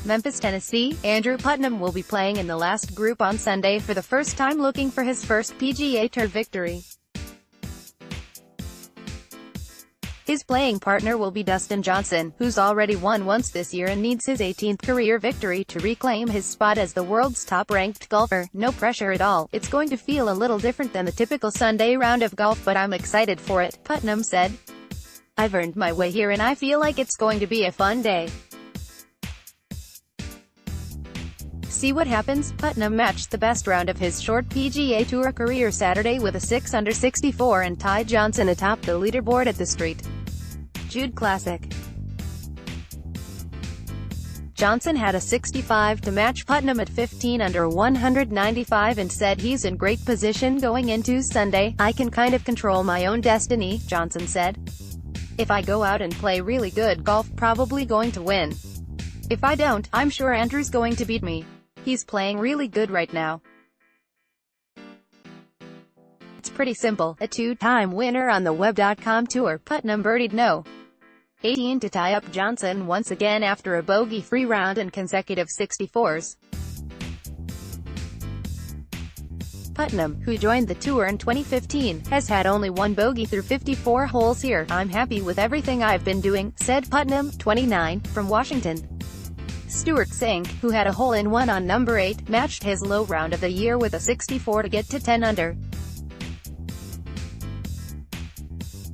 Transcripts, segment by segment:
Memphis, Tennessee, Andrew Putnam will be playing in the last group on Sunday for the first time, looking for his first PGA Tour victory. His playing partner will be Dustin Johnson, who's already won once this year and needs his 18th career victory to reclaim his spot as the world's top-ranked golfer. No pressure at all. It's going to feel a little different than the typical Sunday round of golf, but I'm excited for it, Putnam said. I've earned my way here and I feel like it's going to be a fun day. See what happens. Putnam matched the best round of his short PGA Tour career Saturday with a 6-under 64 and tied Johnson atop the leaderboard at the St. Jude Classic. Johnson had a 65 to match Putnam at 15 under 195 and said he's in great position going into Sunday. I can kind of control my own destiny, Johnson said. If I go out and play really good golf, probably going to win. If I don't, I'm sure Andrew's going to beat me. He's playing really good right now. It's pretty simple. A two-time winner on the Web.com Tour, Putnam birdied no. 18 to tie up Johnson once again after a bogey-free round and consecutive 64s. Putnam, who joined the tour in 2015, has had only one bogey through 54 holes here. I'm happy with everything I've been doing, said Putnam, 29, from Washington. Stewart Cink, who had a hole-in-one on number 8, matched his low round of the year with a 64 to get to 10 under.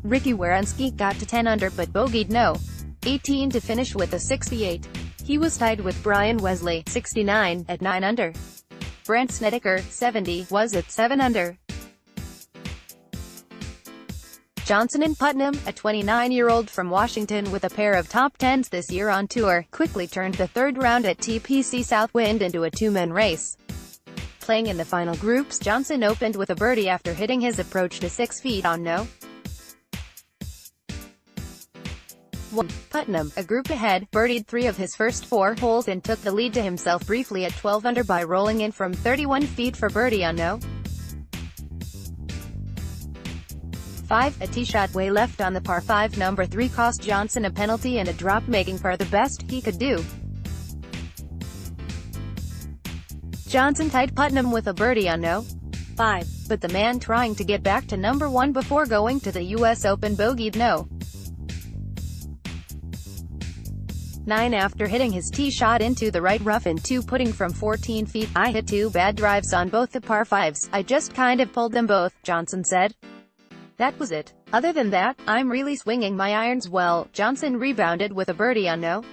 Ricky Werenski got to 10 under but bogeyed no. 18 to finish with a 68. He was tied with Brian Wesley, 69, at 9 under. Brandt Snedeker, 70, was at 7 under. Johnson and Putnam, a 29-year-old from Washington with a pair of top 10s this year on tour, quickly turned the third round at TPC Southwind into a two-man race. Playing in the final groups, Johnson opened with a birdie after hitting his approach to 6 feet on no. 1. Putnam, a group ahead, birdied 3 of his first 4 holes and took the lead to himself briefly at 12 under by rolling in from 31 feet for birdie on no. 5. A tee shot way left on the par 5 number 3 cost Johnson a penalty and a drop, making par the best he could do. Johnson tied Putnam with a birdie on no. 5. But the man trying to get back to number 1 before going to the US Open bogeyed no. 9. After hitting his tee shot into the right rough in 2 putting from 14 feet, I hit 2 bad drives on both the par 5s. I just kind of pulled them both, Johnson said. That was it. Other than that, I'm really swinging my irons well. Johnson rebounded with a birdie on no.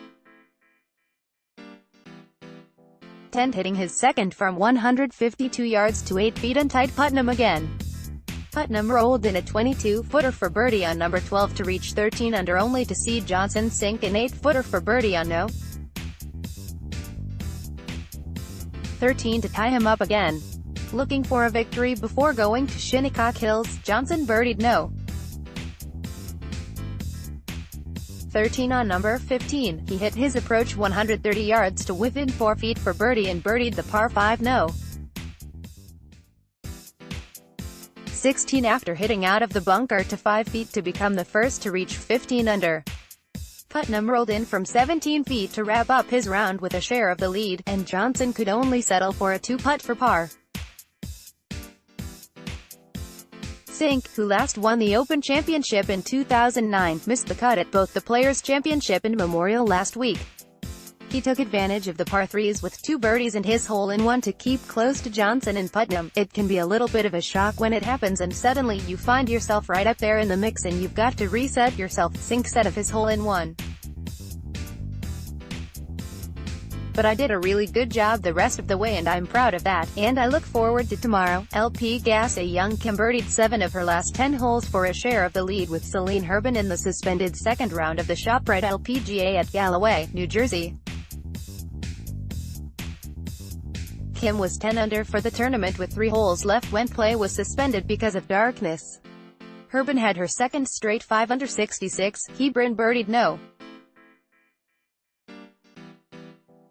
10, hitting his second from 152 yards to 8 feet and tied Putnam again. Putnam rolled in a 22-footer for birdie on number 12 to reach 13 under, only to see Johnson sink an 8-footer for birdie on no. 13 to tie him up again. Looking for a victory before going to Shinnecock Hills, Johnson birdied no. 13 on number 15, he hit his approach 130 yards to within 4 feet for birdie and birdied the par 5 no. 16 after hitting out of the bunker to 5 feet to become the first to reach 15 under. Putnam rolled in from 17 feet to wrap up his round with a share of the lead, and Johnson could only settle for a 2-putt for par. Cink, who last won the Open Championship in 2009, missed the cut at both the Players' Championship and Memorial last week. He took advantage of the par 3s with 2 birdies and his hole-in-one to keep close to Johnson and Putnam. It can be a little bit of a shock when it happens and suddenly you find yourself right up there in the mix and you've got to reset yourself, Cink said of his hole-in-one. But I did a really good job the rest of the way and I'm proud of that, and I look forward to tomorrow. LP Gas-A Young Kim birdied 7 of her last 10 holes for a share of the lead with Celine Herbin in the suspended second round of the ShopRite LPGA at Galloway, New Jersey. Kim was 10 under for the tournament with 3 holes left when play was suspended because of darkness. Herbin had her second straight 5 under 66, Hebron birdied no.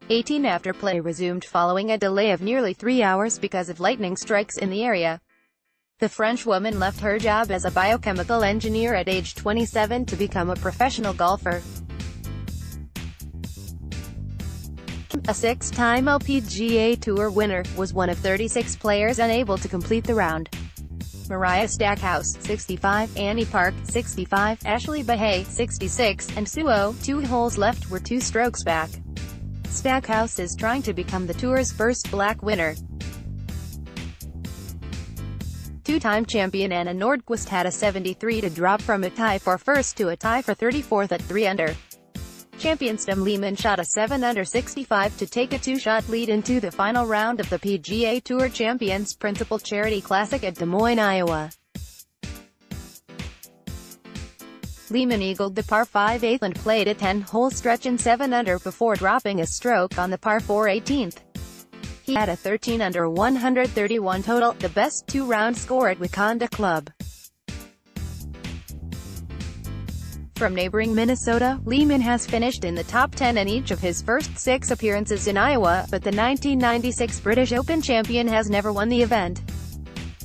18 after play resumed following a delay of nearly 3 hours because of lightning strikes in the area. The French woman left her job as a biochemical engineer at age 27 to become a professional golfer. Putnam, a six-time LPGA Tour winner, was one of 36 players unable to complete the round. Mariah Stackhouse, 65, Annie Park, 65, Ashley Bahey, 66, and Suo, 2 holes left, were 2 strokes back. Stackhouse is trying to become the Tour's first black winner. Two-time champion Anna Nordqvist had a 73 to drop from a tie for first to a tie for 34th at 3 under. Champion Stem Lehman shot a 7 under 65 to take a 2-shot lead into the final round of the PGA Tour Champions Principal Charity Classic at Des Moines, Iowa. Lehman eagled the par 5 8th and played a 10-hole stretch in 7 under before dropping a stroke on the par 4 18th. He had a 13 under 131 total, the best 2-round score at Wakanda Club. From neighboring Minnesota, Lehman has finished in the top 10 in each of his first 6 appearances in Iowa, but the 1996 British Open champion has never won the event.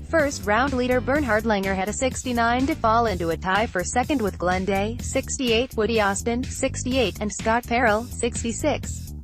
First-round leader Bernhard Langer had a 69 to fall into a tie for second with Glenn Day, 68, Woody Austin, 68, and Scott Perrell, 66.